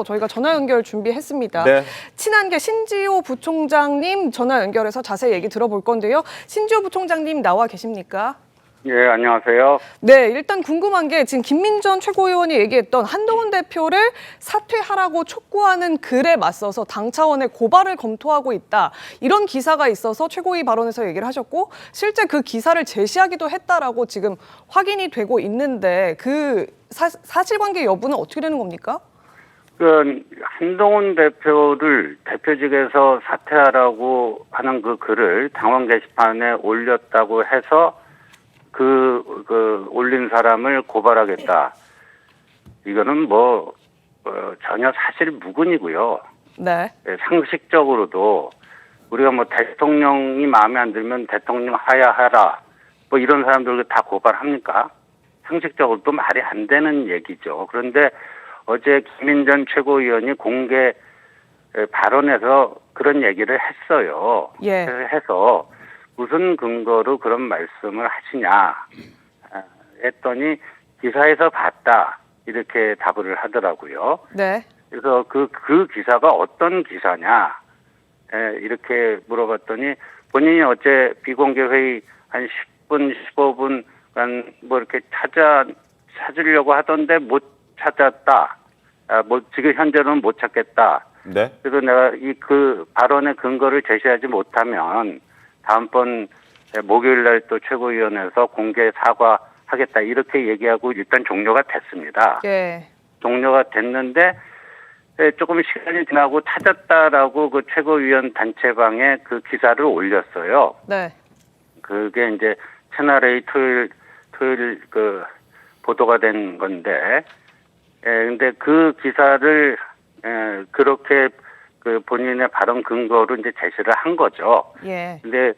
저희가 전화 연결 준비했습니다. 네. 친한계 신지호 부총장님 전화 연결해서 자세히 얘기 들어볼 건데요. 신지호 부총장님 나와 계십니까? 예, 안녕하세요. 네, 일단 궁금한 게 지금 김민전 최고위원이 얘기했던 한동훈 대표를 사퇴하라고 촉구하는 글에 맞서서 당 차원의 고발을 검토하고 있다. 이런 기사가 있어서 최고위 발언에서 얘기를 하셨고 실제 그 기사를 제시하기도 했다라고 지금 확인이 되고 있는데 그 사실관계 여부는 어떻게 되는 겁니까? 그 한동훈 대표를 대표직에서 사퇴하라고 하는 그 글을 당원 게시판에 올렸다고 해서 그 올린 사람을 고발하겠다. 이거는 전혀 사실 무근이고요. 네. 상식적으로도 우리가 대통령이 마음에 안 들면 대통령 하야하라 이런 사람들 다 고발합니까? 상식적으로도 말이 안 되는 얘기죠. 그런데 어제 김민전 최고위원이 공개 발언에서 그런 얘기를 했어요. 예. 해서 무슨 근거로 그런 말씀을 하시냐 했더니 기사에서 봤다 이렇게 답을 하더라고요. 네. 그래서 그 기사가 어떤 기사냐 이렇게 물어봤더니 본인이 어제 비공개 회의 한 10분 15분간 이렇게 찾으려고 하던데 못 찾았다. 지금 현재로는 못 찾겠다. 네. 그래서 내가 그 발언의 근거를 제시하지 못하면 다음번 목요일 날 또 최고위원회에서 공개 사과하겠다. 이렇게 얘기하고 일단 종료가 됐습니다. 예. 종료가 됐는데 조금 시간이 지나고 찾았다라고 그 최고위원 단체방에 그 기사를 올렸어요. 네. 그게 이제 채널A 토요일 보도가 된 건데, 근데 그 기사를 그렇게 본인의 발언 근거로 이제 제시를 한 거죠. 예. 근데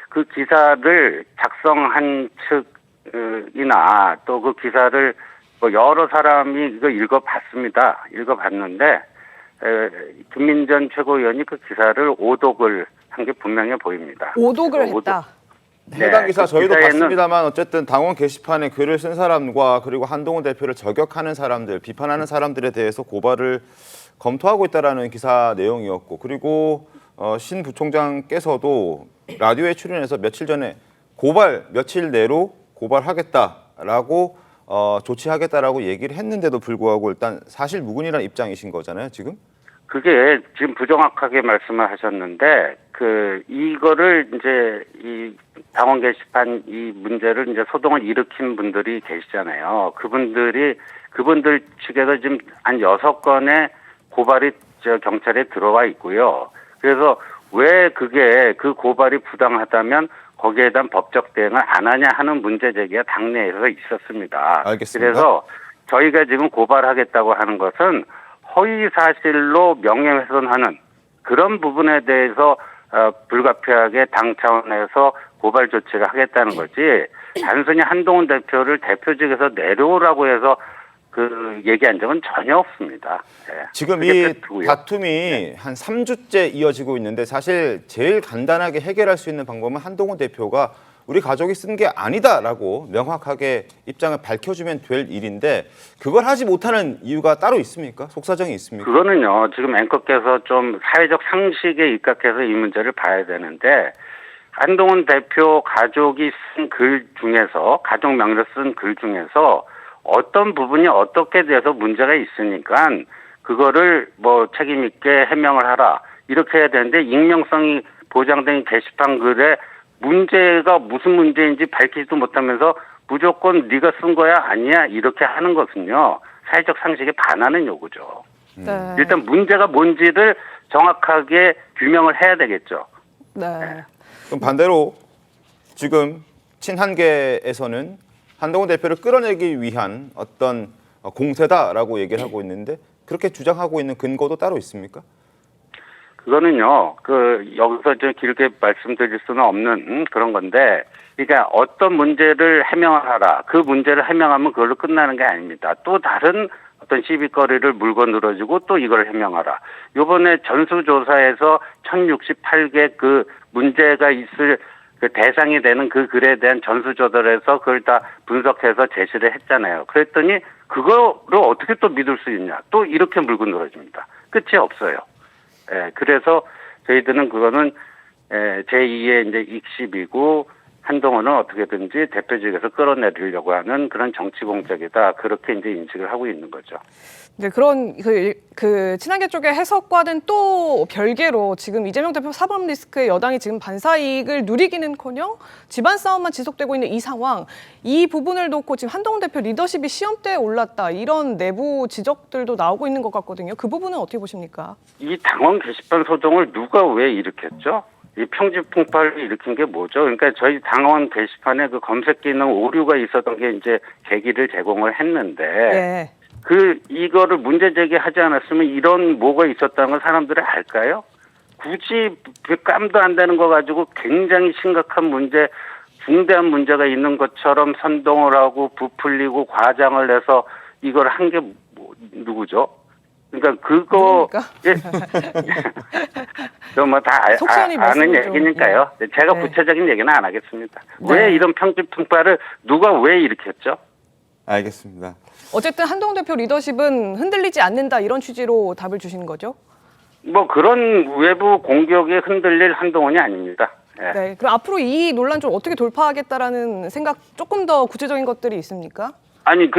그 기사를 작성한 측이나 또 그 기사를 여러 사람이 이거 읽어봤습니다. 읽어봤는데 김민전 최고위원이 그 기사를 오독을 한 게 분명해 보입니다. 오독을 했다. 해당 기사 저희도 기사에는 봤습니다만 어쨌든 당원 게시판에 글을 쓴 사람과 그리고 한동훈 대표를 저격하는 사람들, 비판하는 사람들에 대해서 고발을 검토하고 있다라는 기사 내용이었고, 그리고 신 부총장께서도 라디오에 출연해서 며칠 전에 며칠 내로 고발하겠다라고 조치하겠다라고 얘기를 했는데도 불구하고 일단 사실 무근이라는 입장이신 거잖아요, 지금? 그게 지금 부정확하게 말씀을 하셨는데 이거를 이제 이 당원 게시판 이 문제를 이제 소동을 일으킨 분들이 계시잖아요. 그분들 측에서 지금 한 6건의 고발이 경찰에 들어와 있고요. 그래서 왜 그 고발이 부당하다면 거기에 대한 법적 대응을 안 하냐 하는 문제 제기가 당내에서 있었습니다. 알겠습니다. 그래서 저희가 지금 고발하겠다고 하는 것은 허위 사실로 명예훼손하는 그런 부분에 대해서 불가피하게 당 차원에서 고발 조치를 하겠다는 거지, 단순히 한동훈 대표를 대표직에서 내려오라고 해서 얘기한 적은 전혀 없습니다. 네. 지금 이 다툼이 한 3주째 이어지고 있는데 사실 제일 간단하게 해결할 수 있는 방법은 한동훈 대표가 우리 가족이 쓴 게 아니다라고 명확하게 입장을 밝혀주면 될 일인데 그걸 하지 못하는 이유가 따로 있습니까? 속사정이 있습니까? 그거는요, 지금 앵커께서 좀 사회적 상식에 입각해서 이 문제를 봐야 되는데, 한동훈 대표 가족이 쓴 글 중에서, 가족 명의로 쓴 글 중에서 어떤 부분이 어떻게 돼서 문제가 있으니까 그거를 책임 있게 해명을 하라 이렇게 해야 되는데, 익명성이 보장된 게시판 글에 문제가 무슨 문제인지 밝히지도 못하면서 무조건 네가 쓴 거야 아니야 이렇게 하는 것은요, 사회적 상식에 반하는 요구죠. 네. 일단 문제가 뭔지를 정확하게 규명을 해야 되겠죠. 네. 그럼 반대로 지금 친한계에서는 한동훈 대표를 끌어내기 위한 어떤 공세다라고 얘기를 하고 있는데 그렇게 주장하고 있는 근거도 따로 있습니까? 그거는요, 여기서 좀 길게 말씀드릴 수는 없는 그런 건데, 그러니까 어떤 문제를 해명을 하라. 그 문제를 해명하면 그걸로 끝나는 게 아닙니다. 또 다른 어떤 시비거리를 물고 늘어지고 또 이걸 해명하라. 요번에 전수조사에서 1068개 그 문제가 있을 그 대상이 되는 그 글에 대한 전수조달해서 그걸 다 분석해서 제시를 했잖아요. 그랬더니 그거를 어떻게 또 믿을 수 있냐. 또 이렇게 물고 늘어집니다. 끝이 없어요. 예, 그래서 저희들은 그거는 제2의 이제 익십이고 한동훈은 어떻게든지 대표직에서 끌어내리려고 하는 그런 정치 공작이다. 그렇게 이제 인식을 하고 있는 거죠. 네, 그런 그 친한계 쪽의 해석과는 또 별개로 지금 이재명 대표 사법 리스크에 여당이 지금 반사 이익을 누리기는커녕 집안 싸움만 지속되고 있는 이 상황, 이 부분을 놓고 지금 한동훈 대표 리더십이 시험대에 올랐다 이런 내부 지적들도 나오고 있는 것 같거든요. 그 부분은 어떻게 보십니까? 이 당원 게시판 소동을 누가 왜 일으켰죠? 이 평지풍파를 일으킨 게 뭐죠? 그러니까 저희 당원 게시판에 그 검색 기능 오류가 있었던 게 이제 계기를 제공을 했는데 네. 이거를 문제 제기하지 않았으면 이런 뭐가 있었다는 걸 사람들이 알까요? 굳이 깜도 안 되는 거 가지고 굉장히 심각한 문제, 중대한 문제가 있는 것처럼 선동을 하고 부풀리고 과장을 해서 이걸 한 게 누구죠? 그러니까 그거 뭐다 속시원히 아는 말씀을 좀, 얘기니까요. 제가 네. 구체적인 얘기는 안 하겠습니다. 네. 왜 이런 평지풍파를 누가 왜 일으켰죠? 알겠습니다. 어쨌든 한동훈 대표 리더십은 흔들리지 않는다 이런 취지로 답을 주시는 거죠? 뭐 그런 외부 공격에 흔들릴 한동훈이 아닙니다. 예. 네. 그럼 앞으로 이 논란 좀 어떻게 돌파하겠다라는 생각 조금 더 구체적인 것들이 있습니까? 아니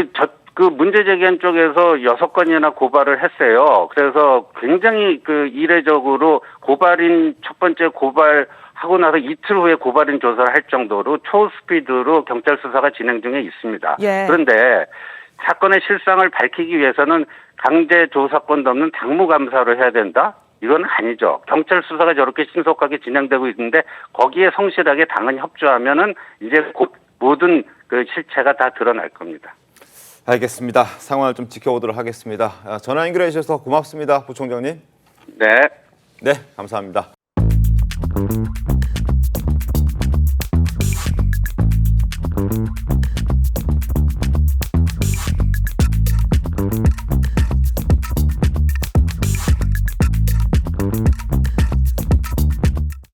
그 문제 제기한 쪽에서 6건이나 고발을 했어요. 그래서 굉장히 그 이례적으로 고발인 첫 번째 고발하고 나서 이틀 후에 고발인 조사를 할 정도로 초스피드로 경찰 수사가 진행 중에 있습니다. 예. 그런데 사건의 실상을 밝히기 위해서는 강제 조사권도 없는 당무감사를 해야 된다? 이건 아니죠. 경찰 수사가 저렇게 신속하게 진행되고 있는데 거기에 성실하게 당연히 협조하면은 이제 곧 모든 그 실체가 다 드러날 겁니다. 알겠습니다. 상황을 좀 지켜보도록 하겠습니다. 전화 연결해 주셔서 고맙습니다, 부총장님. 네. 네, 감사합니다.